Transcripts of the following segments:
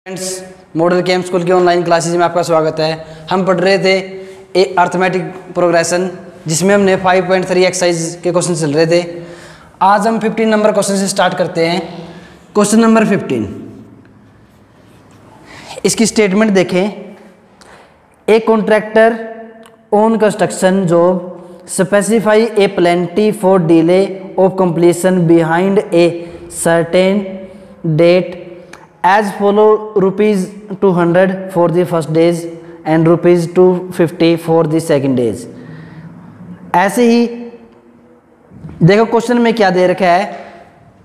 Friends, model केम school की online classes में आपका स्वागत है। हम पढ़ रहे थे अर्थमेटिक प्रोग्रेशन, जिसमें हमने 5.3 एक्सरसाइज के क्वेश्चन चल रहे थे। आज हम 15 नंबर क्वेश्चन से स्टार्ट करते हैं। क्वेश्चन नंबर 15, इसकी स्टेटमेंट देखें। A contractor on construction job specify a penalty for delay of completion behind a certain date as follow ₹200 for the first days and ₹250 for the second days। ऐसे ही देखो question में क्या दे रखा है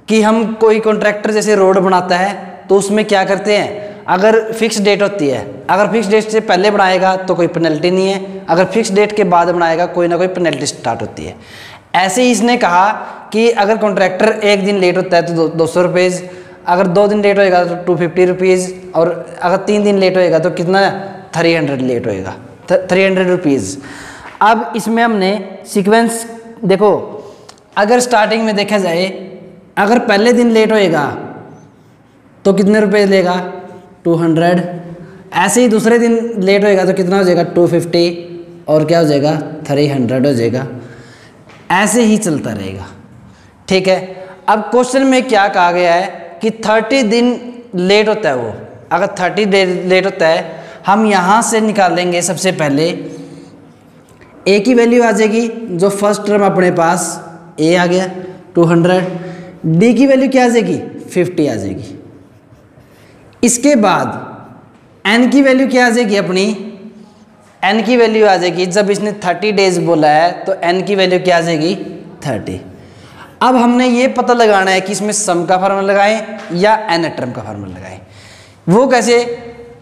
कि हम कोई कॉन्ट्रैक्टर जैसे रोड बनाता है तो उसमें क्या करते हैं, अगर फिक्स डेट होती है, अगर फिक्स डेट से पहले बनाएगा तो कोई पेनल्टी नहीं है, अगर फिक्स डेट के बाद बनाएगा कोई ना कोई पेनल्टी स्टार्ट होती है। ऐसे ही इसने कहा कि अगर कॉन्ट्रैक्टर एक दिन लेट होता है तो 200 रुपीज़, अगर 2 दिन लेट होएगा तो 250 रुपीज़, और अगर 3 दिन लेट होएगा तो कितना 300 लेट होएगा, 300 रुपीज़। अब इसमें हमने सीक्वेंस देखो, अगर स्टार्टिंग में देखा जाए, अगर पहले दिन लेट होएगा तो कितने रुपए लेगा 200। ऐसे ही दूसरे दिन लेट होएगा तो कितना हो जाएगा 250, और क्या हो जाएगा 300 हो जाएगा। ऐसे ही चलता रहेगा, ठीक है। अब क्वेश्चन में क्या कहा गया है कि 30 दिन लेट होता है वो, अगर 30 डे लेट होता है, हम यहाँ से निकालेंगे। सबसे पहले ए की वैल्यू आ जाएगी, जो फर्स्ट टर्म अपने पास ए आ गया 200, डी की वैल्यू क्या आ जाएगी 50 आ जाएगी। इसके बाद एन की वैल्यू क्या आ जाएगी अपनी, एन की वैल्यू आ जाएगी, जब इसने 30 डेज बोला है तो एन की वैल्यू क्या आ जाएगी 30। अब हमने ये पता लगाना है कि इसमें सम का फार्मूला लगाएं या एन टर्म का फार्मूला लगाएं। वो कैसे,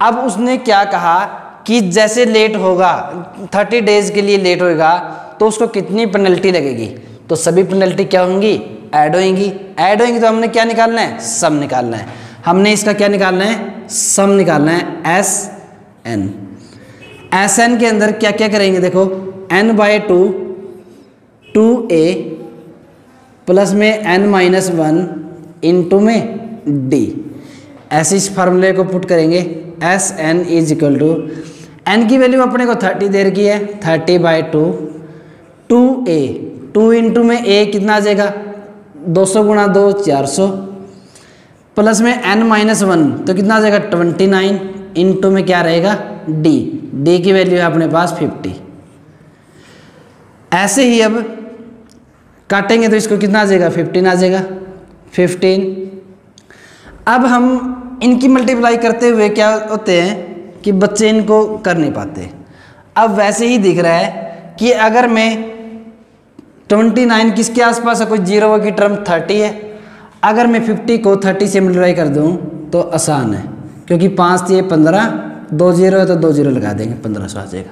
अब उसने क्या कहा कि जैसे लेट होगा 30 डेज के लिए लेट होएगा तो उसको कितनी पेनल्टी लगेगी, तो सभी पेनल्टी क्या होंगी, ऐड होंगी। ऐड होंगी तो हमने क्या निकालना है, सम निकालना है। हमने इसका क्या निकालना है, सम निकालना है, एस एन। एस एन के अंदर क्या क्या करेंगे, देखो n/2 2a प्लस में n-1 इंटू में d। ऐसे इस फार्मूले को पुट करेंगे, S N is equal to, N की वैल्यू अपने को 30 दे रखी है, 30/2 2a, 2 इंटू में a कितना आ जाएगा 200 गुणा 2 400, प्लस में n-1 तो कितना आ जाएगा 29, इंटू में क्या रहेगा d, d की वैल्यू है अपने पास 50। ऐसे ही अब काटेंगे तो इसको कितना आ जाएगा 15 आ जाएगा 15। अब हम इनकी मल्टीप्लाई करते हुए क्या होते हैं कि बच्चे इनको कर नहीं पाते। अब वैसे ही दिख रहा है कि अगर मैं 29 किसके आसपास है, कोई जीरो की टर्म 30 है, अगर मैं 50 को 30 से मल्टीप्लाई कर दूं तो आसान है, क्योंकि 5 ये 15, 2 जीरो है तो 2 जीरो लगा देंगे, 1500 आ जाएगा।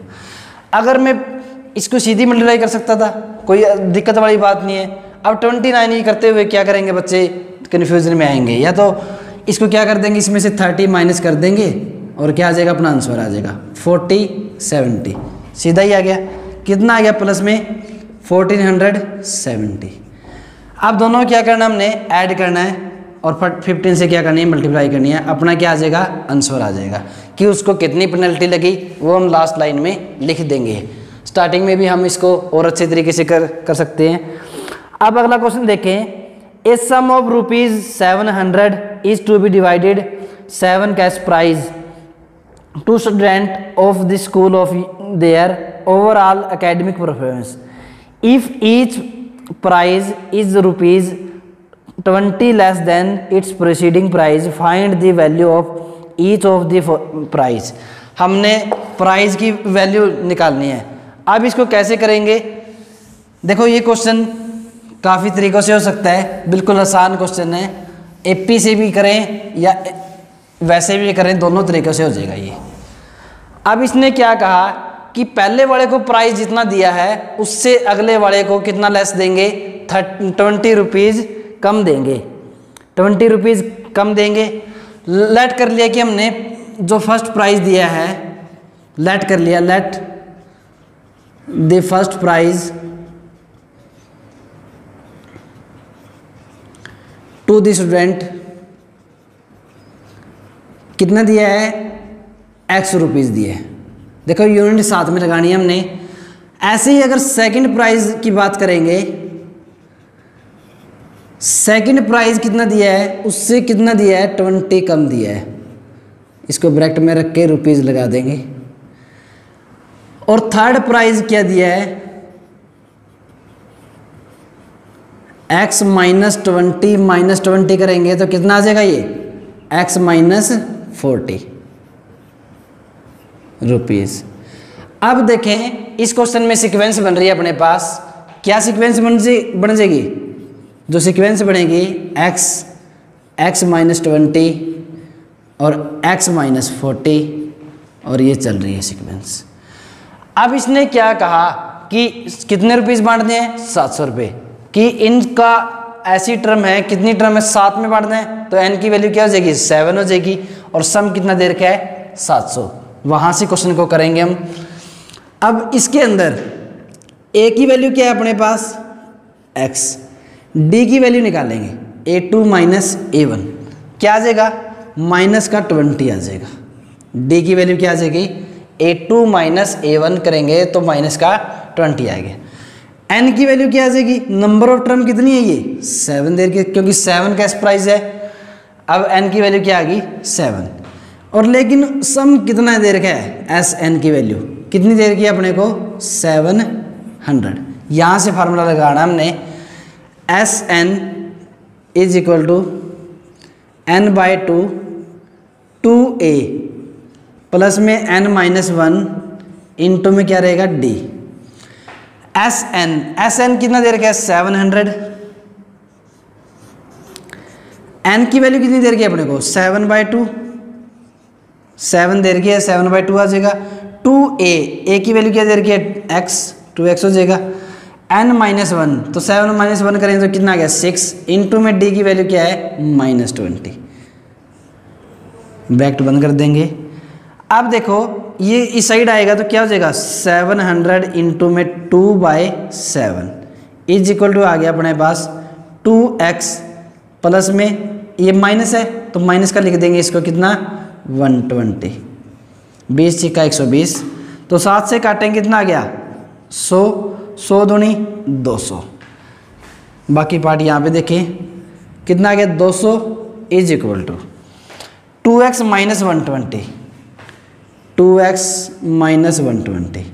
अगर मैं इसको सीधी मल्टीप्लाई कर सकता था, कोई दिक्कत वाली बात नहीं है। अब 29 ही करते हुए क्या करेंगे बच्चे, कन्फ्यूजन में आएंगे। या तो इसको क्या कर देंगे, इसमें से 30 माइनस कर देंगे और क्या आ जाएगा, अपना आंसर आ जाएगा 40 70, सीधा ही आ गया। कितना आ गया प्लस में 1470। अब दोनों क्या करना, हमने ऐड करना है और 15 से क्या करनी है, मल्टीप्लाई करनी है। अपना क्या आ जाएगा, आंसर आ जाएगा। कि उसको कितनी पेनल्टी लगी वो हम लास्ट लाइन में लिख देंगे। स्टार्टिंग में भी हम इसको और अच्छे तरीके से कर सकते हैं। अब अगला क्वेश्चन देखें। A sum of ₹700 is to be divided 7 cash prize to student of the school of their overall academic performance. If each prize is ₹20 less than its preceding prize, find the value of each of the prize. हमने prize की value निकालनी है। अब इसको कैसे करेंगे, देखो ये क्वेश्चन काफ़ी तरीक़ों से हो सकता है, बिल्कुल आसान क्वेश्चन है। एपी से भी करें या वैसे भी करें, दोनों तरीक़ों से हो जाएगा ये। अब इसने क्या कहा कि पहले वाले को प्राइस जितना दिया है उससे अगले वाले को कितना लेस देंगे, 20 रुपीज़ कम देंगे, 20 रुपीज़ कम देंगे। लेट कर लिया कि हमने जो फर्स्ट प्राइस दिया है, लेट कर लिया, let the first prize to the student कितना दिया है, एक्स रुपीज़ दिए है। देखो यूनिट साथ में लगानी है हमने। ऐसे ही अगर सेकंड प्राइज की बात करेंगे, सेकंड प्राइज कितना दिया है, उससे कितना दिया है, 20 कम दिया है। इसको ब्रैकेट में रख के रुपीज़ लगा देंगे। और थर्ड प्राइज क्या दिया है, x माइनस 20 करेंगे तो कितना आ जाएगा ये, x माइनस 40 रुपीज़। अब देखें इस क्वेश्चन में सीक्वेंस बन रही है अपने पास। क्या सीक्वेंस बन जाएगी, जो सीक्वेंस बनेगी x माइनस 20 और x माइनस 40, और ये चल रही है सीक्वेंस। अब इसने क्या कहा कि कितने रुपीज़ बांटने हैं, 700 रुपये, कि इनका ऐसी टर्म है, कितनी टर्म है, 7 में बांटना है, तो n की वैल्यू क्या हो जाएगी, 7 हो जाएगी, और सम कितना दे रखा है, 700। वहाँ से क्वेश्चन को करेंगे हम। अब इसके अंदर a की वैल्यू क्या है अपने पास, x, d की वैल्यू निकालेंगे, a2 माइनस a1 क्या आ जाएगा, माइनस का 20 आ जाएगा। d की वैल्यू क्या आ जाएगी, a2 माइनस a1 करेंगे तो माइनस का 20 आएगा। n की वैल्यू क्या आ जाएगी, नंबर ऑफ टर्म कितनी है ये, 7 दे रखी है, क्योंकि 7 का एस प्राइस है। अब n की वैल्यू क्या आ गई, 7, और लेकिन सम कितना दे रखा है, एस एन की वैल्यू कितनी दे रखी है अपने को, 700। यहाँ से फार्मूला लगाना हमने, S N is equal to n by 2a plus में n माइनस 1 इंटू में क्या रहेगा, d। एस एन कितना दे रखा है, 700। n की वैल्यू कितनी दे रखी है अपने को, 7/2, 7 दे रखी है, 7/2 आ जाएगा। 2a की वैल्यू क्या दे रखी है, x, 2x हो जाएगा। n माइनस 1, तो 7 माइनस 1 करेंगे तो कितना आ गया, 6, इंटू में d की वैल्यू क्या है, माइनस 20। ब्रैकेट बंद कर देंगे। अब देखो ये इस साइड आएगा तो क्या हो जाएगा, 700 इंटू में 2/7 इज इक्वल टू आ गया अपने पास 2x प्लस में ये माइनस है तो माइनस का लिख देंगे इसको, कितना 120, 20 छिक्का 120, तो 7 से काटेंगे कितना आ गया 100, 100 दूनी 200। बाकी पार्ट यहाँ पे देखें कितना आ गया 200 is equal to 2x minus 120, 2x minus 120।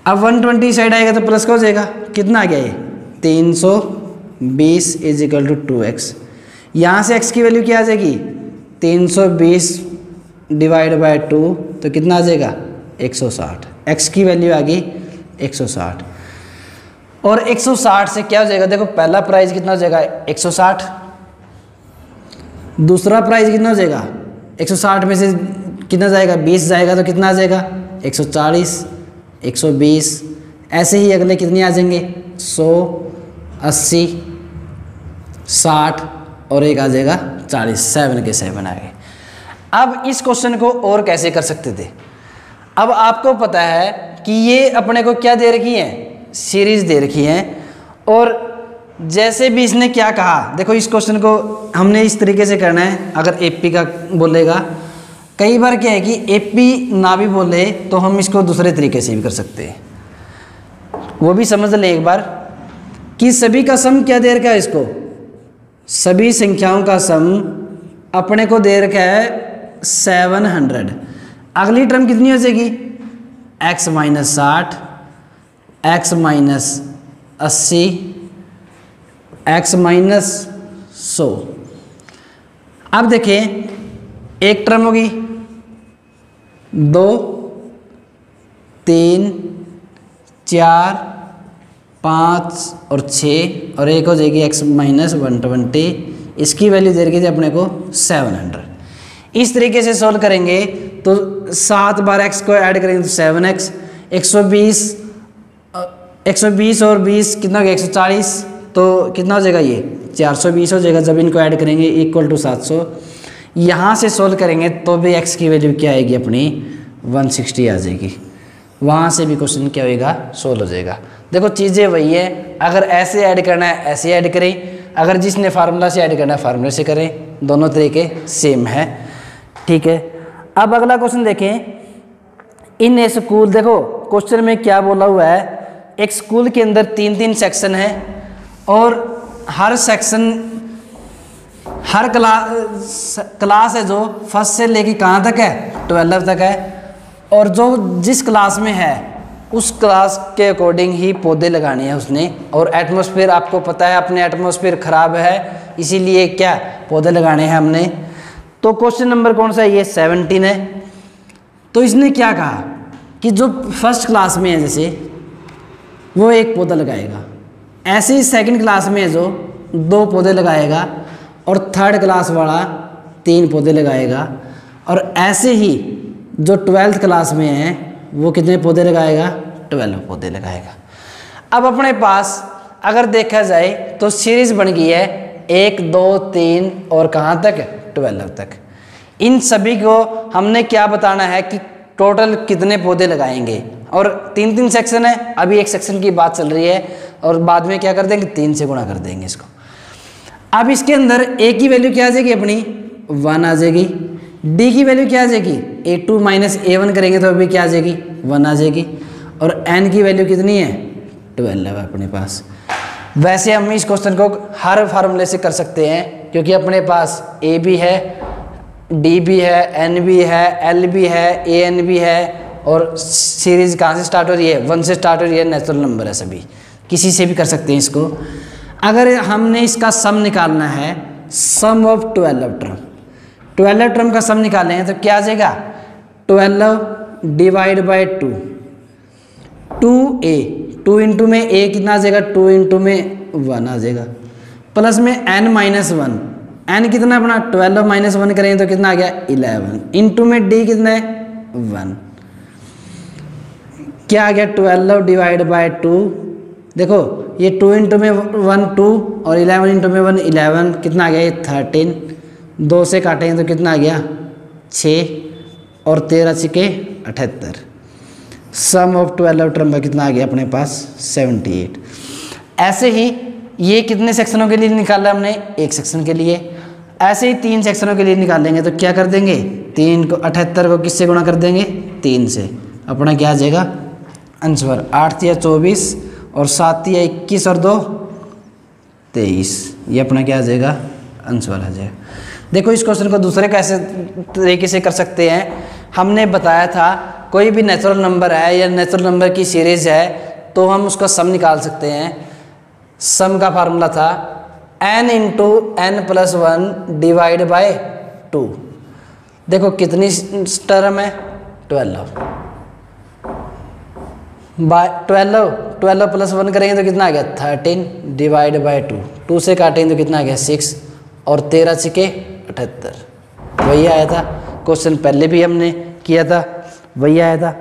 अब 120 साइड आएगा तो प्लस का हो जाएगा, कितना आ गया ये 320 इज इक्वल टू 2x। यहाँ से x की वैल्यू क्या आ जाएगी 320 डिवाइड बाय 2 तो कितना आ जाएगा 160। x की वैल्यू आ गई 160, और 160 से क्या हो जाएगा, देखो पहला प्राइस कितना हो जाएगा 160, दूसरा प्राइस कितना हो जाएगा 160 में से कितना जाएगा 20 जाएगा तो कितना आ जाएगा 140, 120, ऐसे ही अगले कितने आ जाएंगे 100, 80, 60 और एक आ जाएगा 40, 7 के 7 आ गए। अब इस क्वेश्चन को और कैसे कर सकते थे, अब आपको पता है कि ये अपने को क्या दे रखी है, सीरीज दे रखी है, और जैसे भी इसने क्या कहा, देखो इस क्वेश्चन को हमने इस तरीके से करना है। अगर एपी का बोलेगा, कई बार क्या है कि एपी ना भी बोले तो हम इसको दूसरे तरीके से भी कर सकते हैं, वो भी समझ लें एक बार कि सभी का सम क्या दे रखा है, इसको सभी संख्याओं का सम अपने को दे रखा है 700। अगली टर्म कितनी हो जाएगी x minus 60, x minus 80, x minus 100। अब देखें एक टर्म होगी 2, 3, 4, 5 और 6, और एक हो जाएगी x माइनस 120, इसकी वैल्यू दे रखी थी अपने को 700। इस तरीके से सोल्व करेंगे तो 7 बार x को ऐड करेंगे तो 7x, 120 और 20 कितना हो गया 140, तो कितना हो जाएगा ये 420 हो जाएगा। जब इनको ऐड करेंगे इक्वल टू 700। यहाँ से सोल्व करेंगे तो भी x की वैल्यू क्या आएगी अपनी 160 आ जाएगी। वहाँ से भी क्वेश्चन क्या होएगा सोल्व हो जाएगा। देखो चीज़ें वही है, अगर ऐसे ऐड करना है ऐसे ऐड करें, अगर जिसने फार्मूला से ऐड करना है फार्मूले से करें, दोनों तरीके सेम है। ठीक है। अब अगला क्वेश्चन देखें, इन ए स्कूल, देखो क्वेश्चन में क्या बोला हुआ है, एक स्कूल के अंदर 3-3 सेक्शन है और हर सेक्शन, हर क्लास है जो फर्स्ट से लेके कहाँ तक है, 12 तक है, और जो जिस क्लास में है उस क्लास के अकॉर्डिंग ही पौधे लगाने हैं उसने। और एटमॉस्फेयर आपको पता है, अपने एटमॉस्फेयर ख़राब है, इसीलिए क्या पौधे लगाने हैं हमने। तो क्वेश्चन नंबर कौन सा है, ये 17 है। तो इसने क्या कहा कि जो फर्स्ट क्लास में है जैसे वो एक पौधा लगाएगा, ऐसे ही सेकंड क्लास में है जो 2 पौधे लगाएगा, और थर्ड क्लास वाला 3 पौधे लगाएगा, और ऐसे ही जो 12th क्लास में है वो कितने पौधे लगाएगा, 12 पौधे लगाएगा। अब अपने पास अगर देखा जाए तो सीरीज बन गई है 1, 2, 3 और कहाँ तक, 12 तक। इन सभी को हमने क्या बताना है कि टोटल कितने पौधे लगाएंगे, और 3-3 सेक्शन है, अभी एक सेक्शन की बात चल रही है, और बाद में क्या कर देंगे, 3 से गुणा कर देंगे इसको। अब इसके अंदर ए की वैल्यू क्या आ जाएगी, अपनी 1 आ जाएगी। डी की वैल्यू क्या आ जाएगी, A2 माइनस A1 करेंगे तो अभी क्या आ जाएगी, 1 आ जाएगी। और एन की वैल्यू कितनी है, 12 है अपने पास। वैसे हम इस क्वेश्चन को हर फार्मूले से कर सकते हैं, क्योंकि अपने पास ए भी है, डी भी है, एन भी है, एल भी है, ए एन भी है, और सीरीज कहाँ से स्टार्ट हो रही है, 1 से स्टार्ट हो रही है, नेचुरल नंबर है सभी, किसी से भी कर सकते हैं इसको। अगर हमने इसका सम निकालना है, सम ऑफ 12 टर्म, 12 टर्म का सम निकालेंगे तो क्या आ जाएगा, 12 डिवाइड बाई 2, 2a, 2 इंटू में a कितना आ जाएगा, 2 इंटू में 1 आ जाएगा, प्लस में n माइनस 1, n कितना अपना 12 माइनस 1 करेंगे तो कितना आ गया, 11, इंटू में d कितना है, 1, क्या आ गया, 12 डिवाइड बाई 2। देखो ये 2 इंटू में 1 2 और 11 इंटू में 1 11, कितना आ गया, ये 13, 2 से काटेंगे तो कितना आ गया, 6, और 13 छिके 78। सम ऑफ 12 टर्म का कितना आ गया अपने पास, 78। ऐसे ही ये कितने सेक्शनों के लिए निकाला हमने, एक सेक्शन के लिए। ऐसे ही 3 सेक्शनों के लिए निकालेंगे तो क्या कर देंगे, 3 को 78 को किससे गुणा कर देंगे, 3 से। अपना क्या आ जाएगा आंसर, 8 या 24 और 7 या 21 और 2 23, ये अपना क्या आ जाएगा, आंसर आ जाएगा। देखो इस क्वेश्चन को दूसरे कैसे तरीके से कर सकते हैं, हमने बताया था कोई भी नेचुरल नंबर है या नेचुरल नंबर की सीरीज है तो हम उसका सम निकाल सकते हैं। सम का फार्मूला था n into n plus 1 divide by 2। देखो कितनी टर्म है, 12 बाय 12 प्लस 1 करेंगे तो कितना आ गया, 13 डिवाइड बाय 2, 2 से काटेंगे तो कितना आ गया, 6, और 13 छिके 78। वही आया था, क्वेश्चन पहले भी हमने किया था, वही आया था।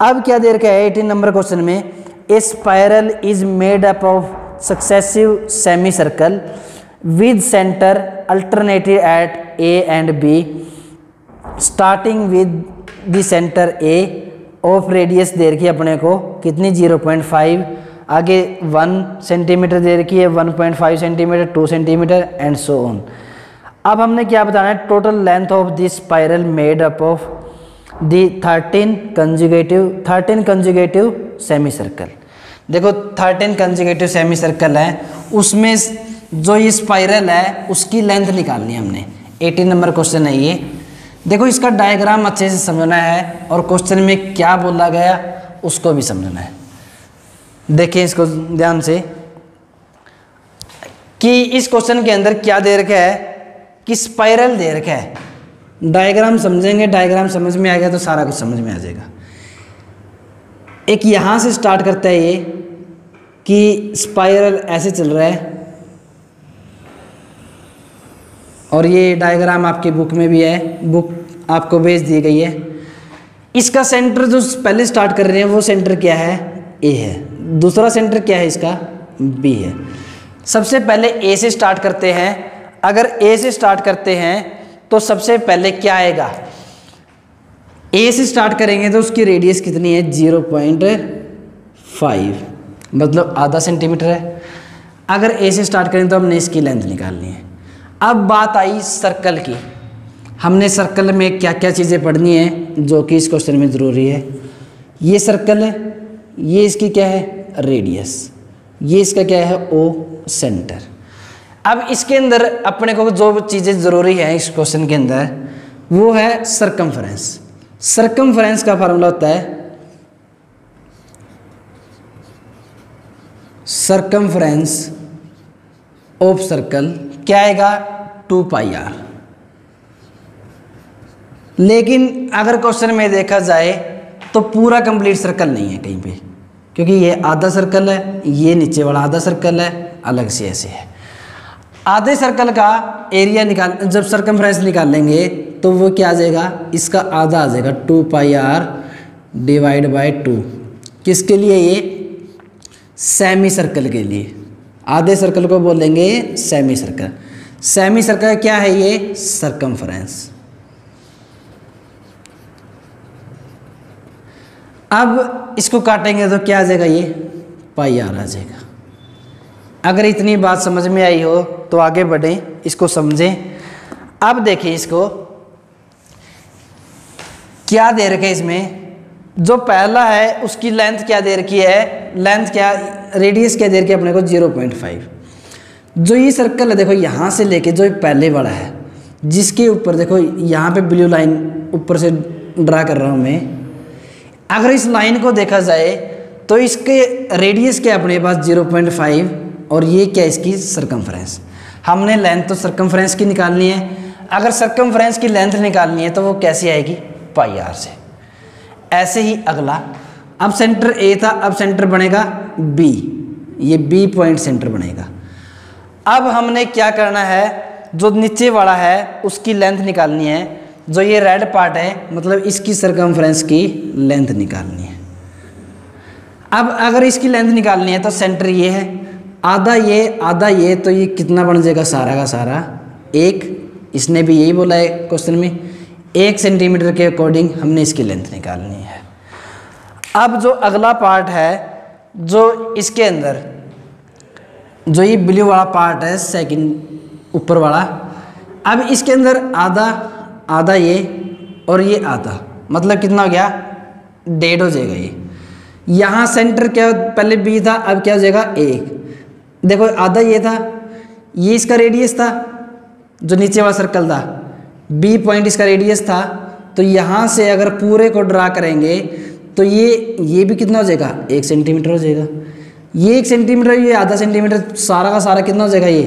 अब क्या दे रखा है 18 नंबर क्वेश्चन में, a spiral is made up of successive semi circle with centre alternative at A and B starting with the centre A of radius दे रखी है अपने को कितनी, 0.5, आगे 1 सेंटीमीटर दे रखी है, 1.5 centimetre, 2 centimetre and so on. अब हमने क्या बताना है, total length of this spiral made up of the 13 conjugative semi circle. देखो 13 कंजुगेटिव सेमी सर्कल है, उसमें जो ये स्पाइरल है उसकी लेंथ निकालनी है हमने। 18 नंबर क्वेश्चन है ये। देखो इसका डायग्राम अच्छे से समझना है और क्वेश्चन में क्या बोला गया उसको भी समझना है। देखिए इसको ध्यान से कि इस क्वेश्चन के अंदर क्या दे रखा है कि स्पाइरल दे रखा है। डायग्राम समझेंगे, डायग्राम समझ में आ गया तो सारा कुछ समझ में आ जाएगा। एक यहाँ से स्टार्ट करता है ये कि स्पाइरल ऐसे चल रहा है और ये डायग्राम आपकी बुक में भी है, बुक आपको भेज दी गई है। इसका सेंटर जो पहले स्टार्ट कर रहे हैं वो सेंटर क्या है, ए है। दूसरा सेंटर क्या है इसका, बी है। सबसे पहले ए से स्टार्ट करते हैं। अगर ए से स्टार्ट करते हैं तो सबसे पहले क्या आएगा, ए से स्टार्ट करेंगे तो उसकी रेडियस कितनी है, 0.5, मतलब आधा सेंटीमीटर है। अगर ए से स्टार्ट करें तो हमने इसकी लेंथ निकालनी है। अब बात आई सर्कल की। हमने सर्कल में क्या क्या चीज़ें पढ़नी है जो कि इस क्वेश्चन में ज़रूरी है। ये सर्कल है, ये इसकी क्या है रेडियस, ये इसका क्या है ओ सेंटर। अब इसके अंदर अपने को जो चीज़ें ज़रूरी है इस क्वेश्चन के अंदर वो है सरकमफ्रेंस। सरकमफ्रेंस का फार्मूला होता है सरकमफ्रेंस ऑफ सर्कल, क्या आएगा 2πr। लेकिन अगर क्वेश्चन में देखा जाए तो पूरा कंप्लीट सर्कल नहीं है कहीं पे, क्योंकि ये आधा सर्कल है, ये नीचे वाला आधा सर्कल है, अलग से ऐसे है। आधे सर्कल का एरिया निकाल, जब सर्कमफ्रेंस निकालेंगे तो वो क्या आ जाएगा, इसका आधा आ जाएगा 2πr डिवाइड बाय 2। किसके लिए, ये सेमी सर्कल के लिए। आधे सर्कल को बोलेंगे सेमी सर्कल। सेमी सर्कल क्या है, ये सर्कमफ्रेंस। अब इसको काटेंगे तो क्या आ जाएगा, ये πr आ जाएगा। अगर इतनी बात समझ में आई हो तो आगे बढ़ें, इसको समझें। अब देखिए इसको क्या दे रखे इसमें, जो पहला है उसकी लेंथ क्या दे रखी है, लेंथ क्या रेडियस क्या दे रखी है अपने को 0.5। जो ये सर्कल है देखो यहाँ से लेके जो पहले वाला है, जिसके ऊपर देखो यहाँ पे ब्लू लाइन ऊपर से ड्रा कर रहा हूँ मैं। अगर इस लाइन को देखा जाए तो इसके रेडियस क्या अपने पास 0.5 और ये क्या इसकी सरकमफ्रेंस। हमने लेंथ तो सरकमफ्रेंस की निकालनी है। अगर सरकमफ्रेंस की लेंथ निकालनी है तो वो कैसे आएगी, πr से। ऐसे ही अगला, अब सेंटर ए था, अब सेंटर बनेगा बी, ये बी पॉइंट सेंटर बनेगा। अब हमने क्या करना है, जो नीचे वाला है उसकी लेंथ निकालनी है। जो ये रेड पार्ट है मतलब इसकी सरकमफ्रेंस की लेंथ निकालनी है। अब अगर इसकी लेंथ निकालनी है तो सेंटर ये है, आधा ये आधा ये, तो ये कितना बन जाएगा सारा का सारा 1। इसने भी यही बोला है क्वेश्चन में, 1 सेंटीमीटर के अकॉर्डिंग हमने इसकी लेंथ निकालनी है। अब जो अगला पार्ट है, जो इसके अंदर जो ये ब्लू वाला पार्ट है सेकंड ऊपर वाला, अब इसके अंदर आधा आधा ये और ये आधा, मतलब कितना हो गया 1.5 हो जाएगा। ये यहाँ सेंटर क्या पहले बी था, अब क्या हो जाएगा 1। देखो आधा ये था, ये इसका रेडियस था, जो नीचे वाला सर्कल था, बी पॉइंट इसका रेडियस था। तो यहाँ से अगर पूरे को ड्रा करेंगे तो ये भी कितना हो जाएगा 1 सेंटीमीटर हो जाएगा। ये 1 सेंटीमीटर, ये आधा सेंटीमीटर, सारा का सारा कितना हो जाएगा, ये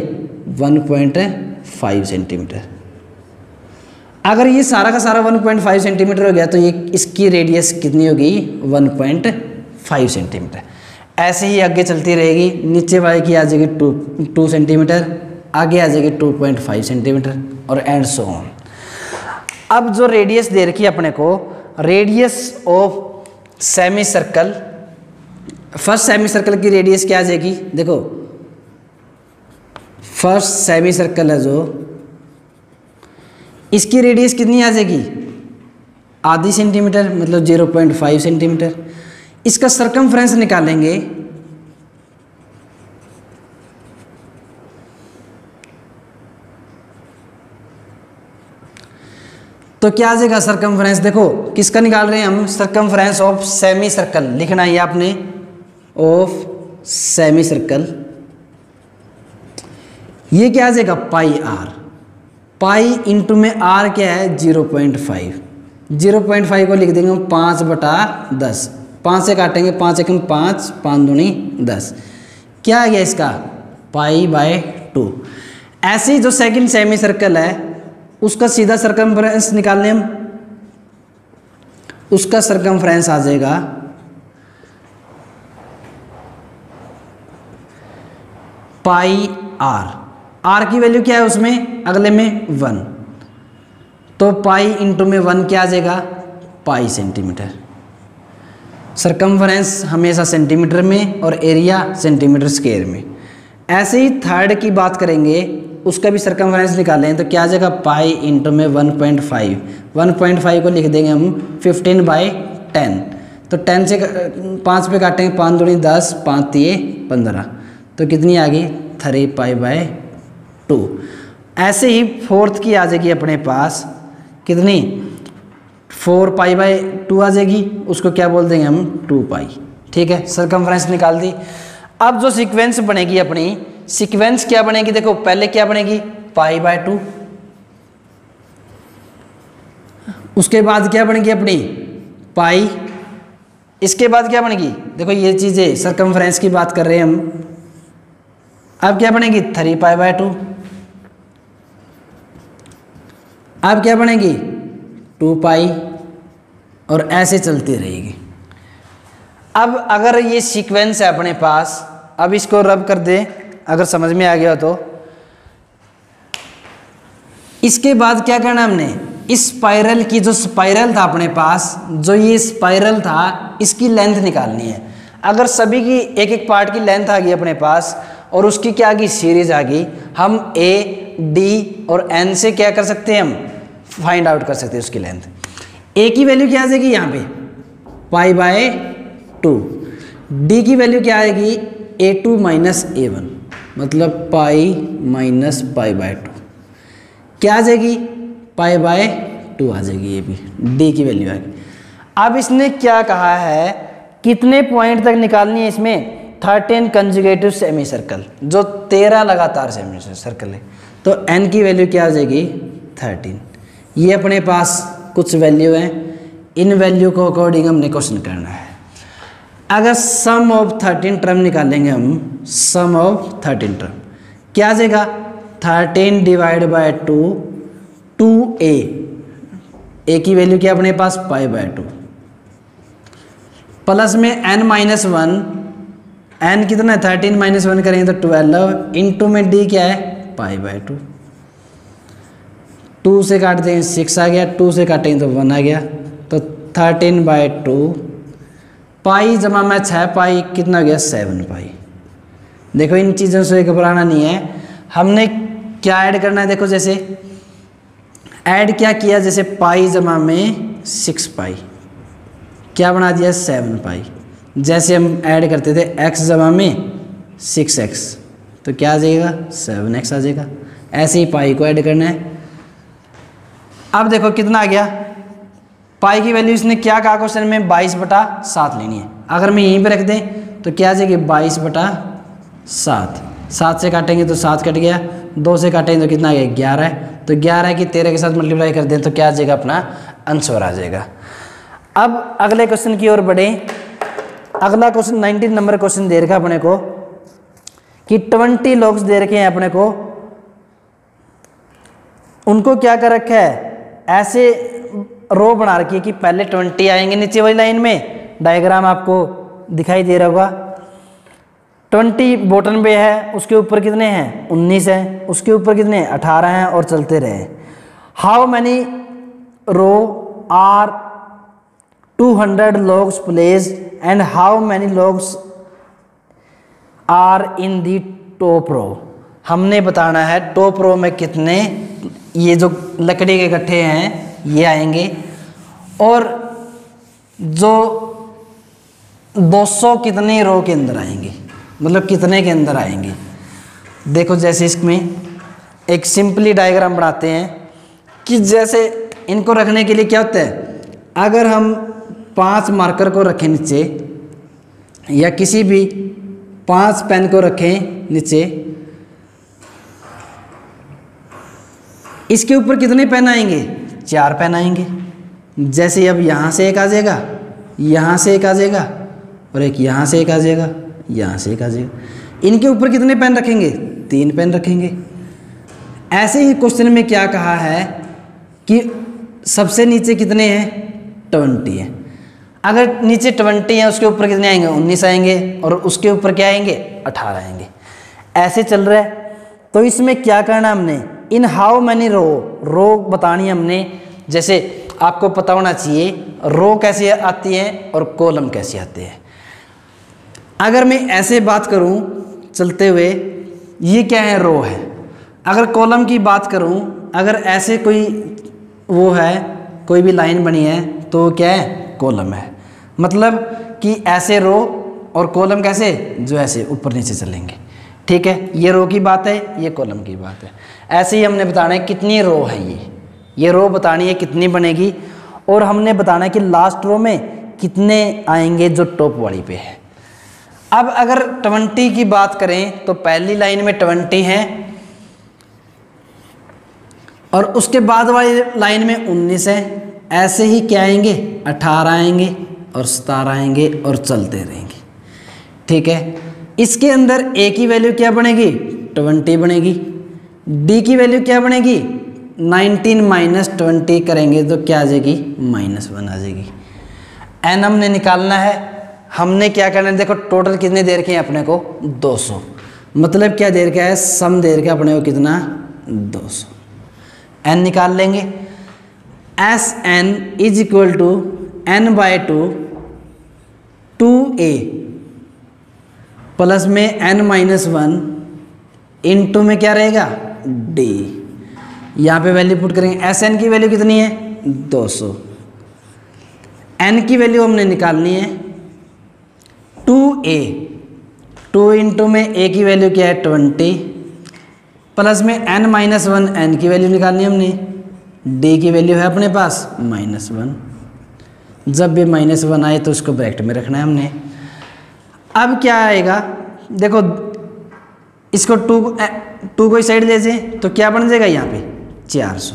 1.5 सेंटीमीटर। अगर ये सारा का सारा 1.5 सेंटीमीटर हो गया तो ये इसकी रेडियस कितनी होगी 1.5 सेंटीमीटर। ऐसे ही आगे चलती रहेगी, नीचे वाले की आ जाएगी 2 सेंटीमीटर, आगे आ जाएगी 2.5 सेंटीमीटर और एंड सो ऑन। अब जो रेडियस दे रखी है अपने को, radius of semi circle, first semi circle की रेडियस क्या आ जाएगी, देखो फर्स्ट सेमी सर्कल है जो, इसकी रेडियस कितनी आ जाएगी आधी सेंटीमीटर, मतलब 0.5 सेंटीमीटर। इसका सरकमफ्रेंस निकालेंगे तो क्या आ जाएगा सरकमफ्रेंस, देखो किसका निकाल रहे हैं हम, सरकमफ्रेंस ऑफ सेमी सर्कल लिखना है आपने, ऑफ सेमी सर्कल। ये क्या आ जाएगा πr, पाई इंटू में r क्या है 0.5। 0.5 को लिख देंगे हम 5/10, 5 से काटेंगे, 5 एकम 5, 5 दूनी 10, क्या आ गया इसका π/2। ऐसे ही जो सेकंड सेमी सर्कल है उसका सीधा सरकमफ्रेंस निकालने हम, उसका सरकमफ्रेंस आ जाएगा πr। r की वैल्यू क्या है उसमें, अगले में 1, तो पाई इंटू में 1 क्या आ जाएगा पाई सेंटीमीटर। सरकमफ्रेंस हमेशा सेंटीमीटर में और एरिया सेंटीमीटर स्क्वायर में। ऐसे ही थर्ड की बात करेंगे, उसका भी सरकमफ्रेंस निकालें तो क्या आ जाएगा पाई इंटू में 1.5। 1.5 को लिख देंगे हम 15/10, तो 10 से 5 पे काटेंगे, 5 दूनी 10, 5 तिये 15, तो कितनी आ गई 3π/2। ऐसे ही फोर्थ की आ जाएगी अपने पास, कितनी 4π/2 आ जाएगी, उसको क्या बोल देंगे हम 2π। ठीक है, सरकमफ्रेंस निकाल दी। अब जो सीक्वेंस बनेगी अपनी, सीक्वेंस क्या बनेगी, देखो पहले क्या बनेगी π/2, उसके बाद क्या बनेगी अपनी पाई, इसके बाद क्या बनेगी, देखो ये चीज़ें सरकमफ्रेंस की बात कर रहे हैं हम। अब क्या बनेगी 3π/2, अब क्या बनेगी 2π, और ऐसे चलती रहेगी। अब अगर ये सीक्वेंस है अपने पास, अब इसको रब कर दे अगर समझ में आ गया तो। इसके बाद क्या करना हमने, इस स्पाइरल की जो स्पाइरल था अपने पास, जो ये स्पाइरल था इसकी लेंथ निकालनी है। अगर सभी की एक एक पार्ट की लेंथ आ गई अपने पास और उसकी क्या आ गई सीरीज आ गई, हम A, D और N से क्या कर सकते हैं, हम फाइंड आउट कर सकते हैं उसकी लेंथ। A की वैल्यू क्या आ जाएगी यहाँ पे π/2, D की वैल्यू क्या आएगी A2 - A1, मतलब π - π/2 क्या आ जाएगी π/2 आ जाएगी, ये भी D की वैल्यू आ गई। अब इसने क्या कहा है, कितने पॉइंट तक निकालनी है इसमें 13 कंजुगेटिव सेमी सर्कल, जो 13 लगातार सेमी सर्कल है। तो N की वैल्यू क्या आ जाएगी 13। ये अपने पास कुछ वैल्यू है, इन वैल्यू को अकॉर्डिंग हमने क्वेश्चन करना है। अगर सम ऑफ 13 टर्म निकालेंगे हम, सम ऑफ 13 टर्म क्या आ जाएगा 13 / 2 2A, A की वैल्यू क्या अपने पास π/2, प्लस में N-1, N कितना है 13 - 1 करेंगे तो 12, इंटू में D क्या है π/2, 2 से काट देंगे 6 आ गया, 2 से काटेंगे तो 1 आ गया, तो 13/2 पाई जमा में 6 पाई कितना हो गया 7 पाई। देखो इन चीज़ों से घबराना नहीं है, हमने क्या ऐड करना है, देखो जैसे ऐड क्या किया, जैसे पाई जमा में 6 पाई क्या बना दिया 7 पाई। जैसे हम ऐड करते थे x जमा में 6x तो क्या आ जाएगा 7x आ जाएगा। ऐसे ही पाई को ऐड करना है। अब देखो कितना आ गया, पाई की वैल्यू इसने क्या कहा क्वेश्चन में 22/7 लेनी है। अगर मैं यहीं पे रख दें तो क्या आ जाएगी 22/7, 7 से काटेंगे तो 7 कट गया, 2 से काटेंगे तो कितना आ गया 11 है, तो 11 की 13 के साथ मल्टीप्लाई कर दें तो क्या आ जाएगा अपना आंसर आ जाएगा। अब अगले क्वेश्चन की ओर बढ़े। अगला क्वेश्चन 19 नंबर क्वेश्चन दे रखा अपने को कि 20 लोग दे रखे हैं अपने को, उनको क्या कर रखा है, ऐसे रो बना रखी है कि पहले 20 आएंगे नीचे वाली लाइन में, डायग्राम आपको दिखाई दे रहा होगा। 20 बॉटम पे है, उसके ऊपर कितने हैं 19 हैं, उसके ऊपर कितने 18 हैं और चलते रहे। How many row are 200 logs placed and how many logs are in the top row। हमने बताना है टॉप रो में कितने ये जो लकड़ी के गट्ठे हैं ये आएंगे और जो 200 कितने रो के अंदर आएंगे, मतलब कितने के अंदर आएंगे। देखो जैसे इसमें एक सिंपली डायग्राम बनाते हैं कि जैसे इनको रखने के लिए क्या होता है, अगर हम 5 मार्कर को रखें नीचे या किसी भी 5 पेन को रखें नीचे, इसके ऊपर कितने पेन आएंगे 4 पेन आएंगे। जैसे अब यहाँ से एक आ जाएगा, यहाँ से एक आ जाएगा और एक यहाँ से एक आ जाएगा, यहाँ से एक आ जाएगा। इनके ऊपर कितने पेन रखेंगे 3 पेन रखेंगे। ऐसे ही क्वेश्चन में क्या कहा है कि सबसे नीचे कितने हैं 20 हैं। अगर नीचे 20 है उसके ऊपर कितने आएंगे 19 आएंगे और उसके ऊपर क्या आएंगे 18 आएंगे। ऐसे चल रहा है। तो इसमें क्या करना हमने, इन हाउ मैनी रो बतानी हमने। जैसे आपको पता होना चाहिए रो कैसे आती है और कॉलम कैसे आते हैं। अगर मैं ऐसे बात करूं चलते हुए, ये क्या है रो है। अगर कॉलम की बात करूं, अगर ऐसे कोई वो है कोई भी लाइन बनी है तो क्या है कॉलम है। मतलब कि ऐसे रो और कॉलम कैसे, जो ऐसे ऊपर नीचे चलेंगे। ठीक है, ये रो की बात है, ये कॉलम की बात है। ऐसे ही हमने बताना है कितनी रो है ये, ये रो बतानी है कितनी बनेगी, और हमने बताना है कि लास्ट रो में कितने आएंगे जो टॉप वाली पे है। अब अगर 20 की बात करें तो पहली लाइन में 20 है और उसके बाद वाली लाइन में 19 है। ऐसे ही क्या आएंगे, 18 आएंगे और 17 आएंगे और चलते रहेंगे। ठीक है, इसके अंदर ए की वैल्यू क्या बनेगी, 20 बनेगी। डी की वैल्यू क्या बनेगी, 19 माइनस 20 करेंगे तो क्या आ जाएगी, -1 आ जाएगी। एन हमने निकालना है, हमने क्या करना है, देखो टोटल कितने दे रखे हैं अपने को, 200। मतलब क्या दे रखा है, सम दे रखा है अपने को कितना, 200। एन निकाल लेंगे, S N is equal to n/2 2a plus में n-1 इंटू में क्या रहेगा, d। यहाँ पे वैल्यू पुट करेंगे, एस एन की वैल्यू कितनी है, 200। n की वैल्यू हमने निकालनी है 2a, 2 इंटू में a की वैल्यू क्या है 20 प्लस में n-1 n की वैल्यू निकालनी है हमने, d की वैल्यू है अपने पास -1। जब भी -1 आए तो उसको ब्रैकेट में रखना है हमने। अब क्या आएगा, देखो इसको 2 को इस साइड ले जाए तो क्या बन जाएगा यहाँ पे 400।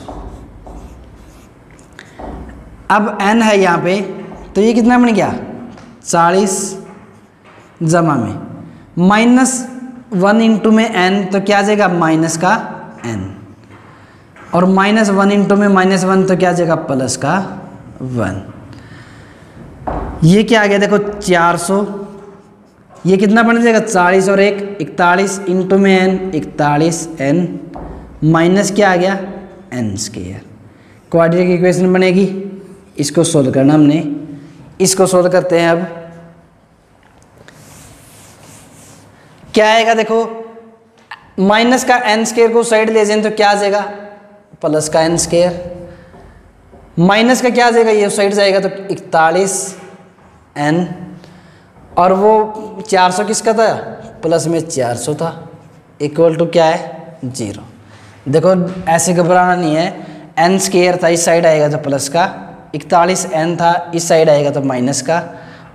अब n है यहाँ पे तो ये कितना बन गया 40 जमा में -1 इंटू में n तो क्या आ जाएगा माइनस का n, और -1 इंटू में -1 तो क्या आ जाएगा प्लस का 1। ये क्या आ गया देखो 400, ये कितना बन जाएगा 40 और 1 41 इंटू में n 41 n माइनस क्या आ गया n²। क्वाड्रेटिक इक्वेशन बनेगी, इसको सोल्व करना हमने, इसको सोल्व करते हैं। अब क्या आएगा देखो, माइनस का n² को साइड ले जाए तो क्या आ जाएगा प्लस का n², माइनस का क्या आ जाएगा ये साइड जाएगा तो 41 n, और वो 400 किसका था, प्लस में 400 था, इक्वल टू क्या है 0। देखो ऐसे घबराना नहीं है, n² था इस साइड आएगा तो प्लस का, 41 n था इस साइड आएगा तो माइनस का,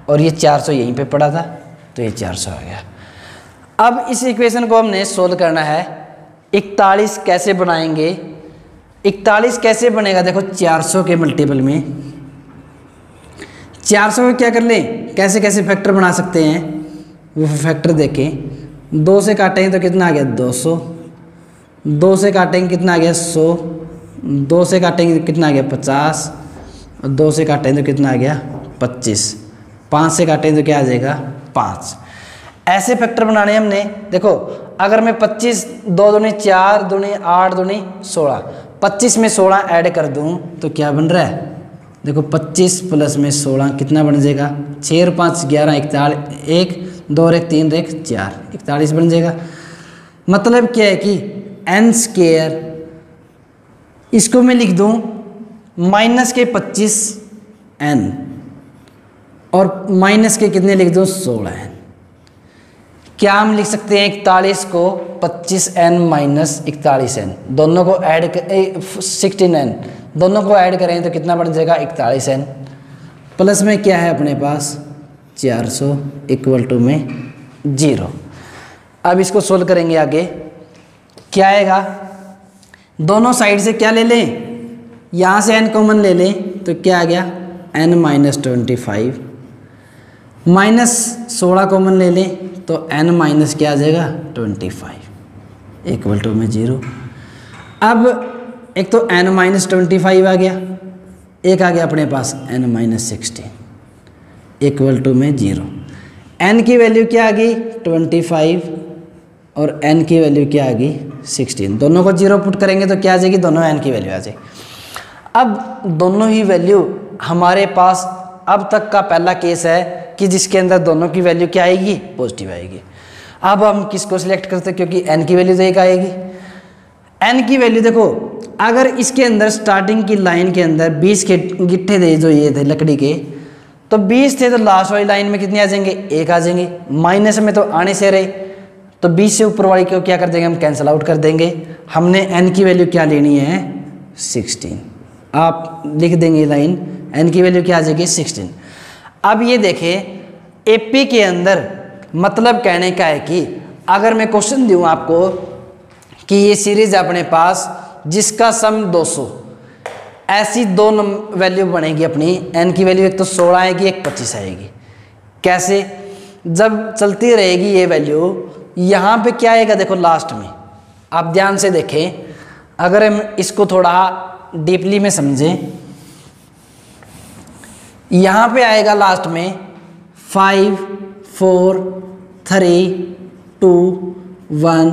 और ये 400 यहीं पे पड़ा था तो ये 400 आ गया। अब इस इक्वेशन को हमने सोल्व करना है। 41 कैसे बनाएंगे, 41 कैसे बनेगा, देखो 400 के मल्टीपल में 400 को क्या कर लें, कैसे कैसे फैक्टर बना सकते हैं वो फैक्टर देखें। 2 से काटेंगे तो कितना आ गया 200, 2 से काटेंगे कितना आ गया 100, 2 से काटेंगे कितना आ गया 50, और 2 से काटेंगे तो कितना आ गया 25, 5 से काटेंगे तो क्या आ जाएगा 5। ऐसे फैक्टर बनाने हमने। देखो अगर मैं 25 2 दूनी 4 दूनी 8 दूनी 16, 25 में 16 ऐड कर दूं तो क्या बन रहा है, देखो 25 प्लस में 16 कितना बन जाएगा, 6 और 5 11 41, 1 2 और 1 3 और 1 4 41 बन जाएगा। मतलब क्या है कि n², इसको मैं लिख दूं माइनस के 25 n और माइनस के कितने लिख दूं 16 n। क्या हम लिख सकते हैं 41 को 25n माइनस 41n, दोनों को ऐड 16n, दोनों को ऐड करें तो कितना बन जाएगा 41n, प्लस में क्या है अपने पास 400 इक्वल टू में 0। अब इसको सोल्व करेंगे आगे, क्या आएगा, दोनों साइड से क्या ले लें, यहाँ से n कॉमन ले लें तो क्या आ गया n-25, माइनस 16 कॉमन ले लें तो n माइनस क्या आ जाएगा 25 इक्वल टू में 0। अब एक तो n-25 आ गया, एक आ गया अपने पास n-16 इक्वल टू में 0। n की वैल्यू क्या आ गई 25 और n की वैल्यू क्या आ गई 16, दोनों को 0 पुट करेंगे तो क्या आ जाएगी, दोनों n की वैल्यू आ जाएगी। अब दोनों ही वैल्यू हमारे पास अब तक का पहला केस है कि जिसके अंदर दोनों की वैल्यू क्या आएगी, पॉजिटिव आएगी। अब हम किसको सिलेक्ट करते हैं, क्योंकि n की वैल्यू तो एक आएगी। n की वैल्यू देखो, अगर इसके अंदर स्टार्टिंग की लाइन के अंदर 20 के गिट्ठे थे, जो ये थे लकड़ी के, तो 20 थे तो लास्ट वाली लाइन में कितने आ जाएंगे, 1 आ जाएंगे। माइनस में तो आने से रहे तो 20 से ऊपर वाली को क्या कर देंगे, हम कैंसिल आउट कर देंगे। हमने n की वैल्यू क्या लेनी है 16, आप लिख देंगे लाइन, n की वैल्यू क्या आ जाएगी 16। अब ये देखें एपी के अंदर मतलब कहने का है कि अगर मैं क्वेश्चन दूँ आपको कि ये सीरीज है अपने पास जिसका सम 200, ऐसी दो वैल्यू बनेगी अपनी, n की वैल्यू एक तो 16 आएगी, एक 25 आएगी। कैसे? जब चलती रहेगी ये वैल्यू, यहाँ पे क्या आएगा देखो लास्ट में, आप ध्यान से देखें, अगर हम इसको थोड़ा डीपली में समझें, यहाँ पे आएगा लास्ट में 5 4 3 2 1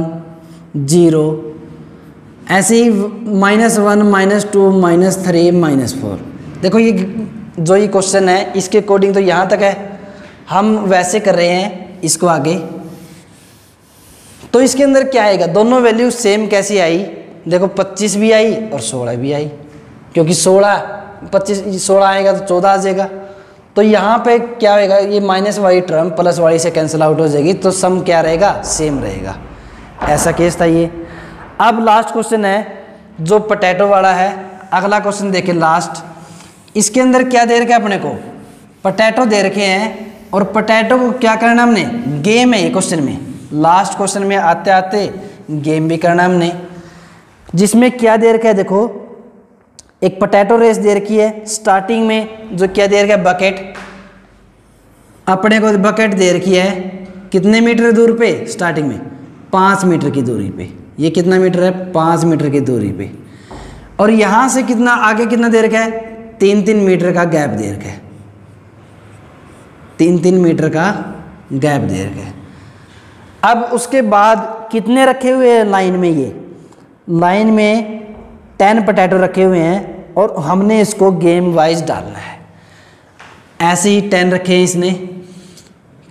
0, ऐसे ही -1 -2 -3 -4। देखो ये जो ये क्वेश्चन है इसके अकॉर्डिंग तो यहाँ तक है, हम वैसे कर रहे हैं इसको आगे। तो इसके अंदर क्या आएगा, दोनों वैल्यू सेम कैसी आई, देखो 25 भी आई और 16 भी आई, क्योंकि 16 आएगा तो 14 आ जाएगा। तो यहाँ पे क्या होएगा, ये माइनस वाली टर्म प्लस वाली से कैंसिल आउट हो जाएगी, तो सम क्या रहेगा, सेम रहेगा। ऐसा केस था ये। अब लास्ट क्वेश्चन है जो पोटैटो वाला है। अगला क्वेश्चन देखें लास्ट, इसके अंदर क्या दे रखा है अपने को, पोटैटो दे रखे हैं, और पोटैटो को क्या करना हमने, गेम है ये क्वेश्चन में, लास्ट क्वेश्चन में आते आते गेम भी करना हमने, जिसमें क्या दे रखा है देखो, एक पोटैटो रेस दे रखी है। स्टार्टिंग में जो क्या दे रखा है, बकेट, अपने को बकेट दे रखी है कितने मीटर दूर पे, स्टार्टिंग में 5 मीटर की दूरी पे, ये कितना मीटर है, 5 मीटर की दूरी पे, और यहाँ से कितना आगे कितना दे रखा है, 3-3 मीटर का गैप दे रखा है, 3-3 मीटर का गैप दे रखा है। अब उसके बाद कितने रखे हुए हैं लाइन में, ये लाइन में 10 पोटैटो रखे हुए हैं, और हमने इसको गेम वाइज डालना है। ऐसे ही 10 रखे हैं इसने,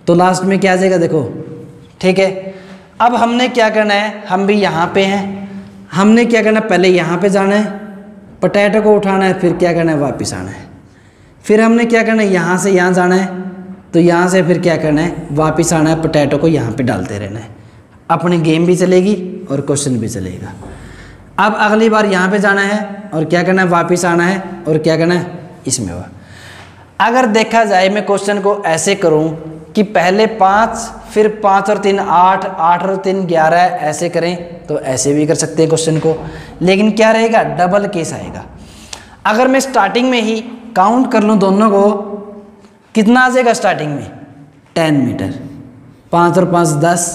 तो लास्ट में क्या आ जाएगा देखो, ठीक है। अब हमने क्या करना है, हम भी यहाँ पे हैं, हमने क्या करना है, पहले यहाँ पे जाना है, पोटैटो को उठाना है, फिर क्या करना है, वापस आना है, फिर हमने क्या करना है, यहाँ से यहाँ जाना है, तो यहाँ से फिर क्या करना है, वापस आना है, पोटैटो को यहाँ पे डालते रहना है, अपनी गेम भी चलेगी और क्वेश्चन भी चलेगा। अब अगली बार यहाँ पे जाना है और क्या करना है, वापस आना है, और क्या करना है, इसमें हुआ। अगर देखा जाए मैं क्वेश्चन को ऐसे करूँ कि पहले 5, फिर 5 और 3 8, 8 और 3 11, ऐसे करें तो ऐसे भी कर सकते हैं क्वेश्चन को, लेकिन क्या रहेगा, डबल केस आएगा। अगर मैं स्टार्टिंग में ही काउंट कर लूँ दोनों को, कितना आ जाएगा स्टार्टिंग में, 10 मीटर, 5 और 5 10,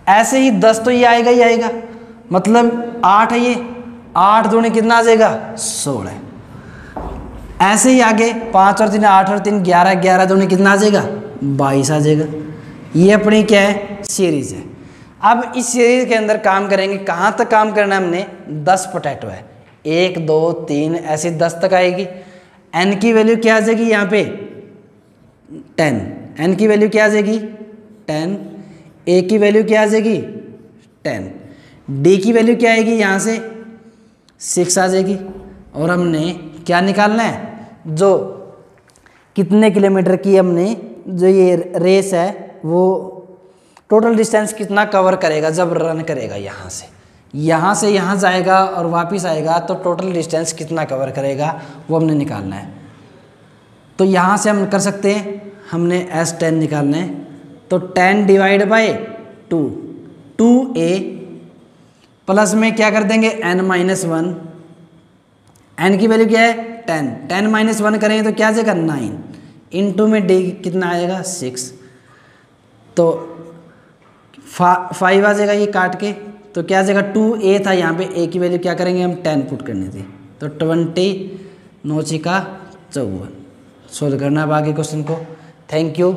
ऐसे ही 10 तो ये आएगा ही आएगा, मतलब 8 है ये, 8 दूनी कितना आ जाएगा, 16। ऐसे ही आगे 5 और 3 8 और 3 11, 11 दूनी कितना आ जाएगा, 22 आ जाएगा। ये अपनी क्या है, सीरीज है। अब इस सीरीज के अंदर काम करेंगे, कहाँ तक काम करना है हमने, 10 पोटैटो है, 1 2 3 ऐसे 10 तक आएगी। n की वैल्यू क्या आ जाएगी यहाँ पे, 10, n की वैल्यू क्या आ जाएगी, 10, a की वैल्यू क्या आ जाएगी, 10, d की वैल्यू क्या आएगी, यहाँ से 6 आ जाएगी। और हमने क्या निकालना है, जो कितने किलोमीटर की हमने जो ये रेस है वो टोटल डिस्टेंस कितना कवर करेगा जब रन करेगा, यहाँ से यहाँ जाएगा और वापस आएगा, तो टोटल डिस्टेंस कितना कवर करेगा वो हमने निकालना है। तो यहाँ से हम कर सकते हैं, हमने S10 निकालना है, तो 10 डिवाइड बाई 2, 2a प्लस में क्या कर देंगे n-1, n की वैल्यू क्या है 10, 10 - 1 करेंगे तो क्या आ जाएगा 9, इंटू में d कितना आएगा 6, तो 5 आ जाएगा ये काट के, तो क्या आ जाएगा 2a था, यहाँ पे a की वैल्यू क्या करेंगे हम 10 पुट करनी थी, तो 20 9 का 54। सोल्व करना है अब आगे क्वेश्चन को। Thank you.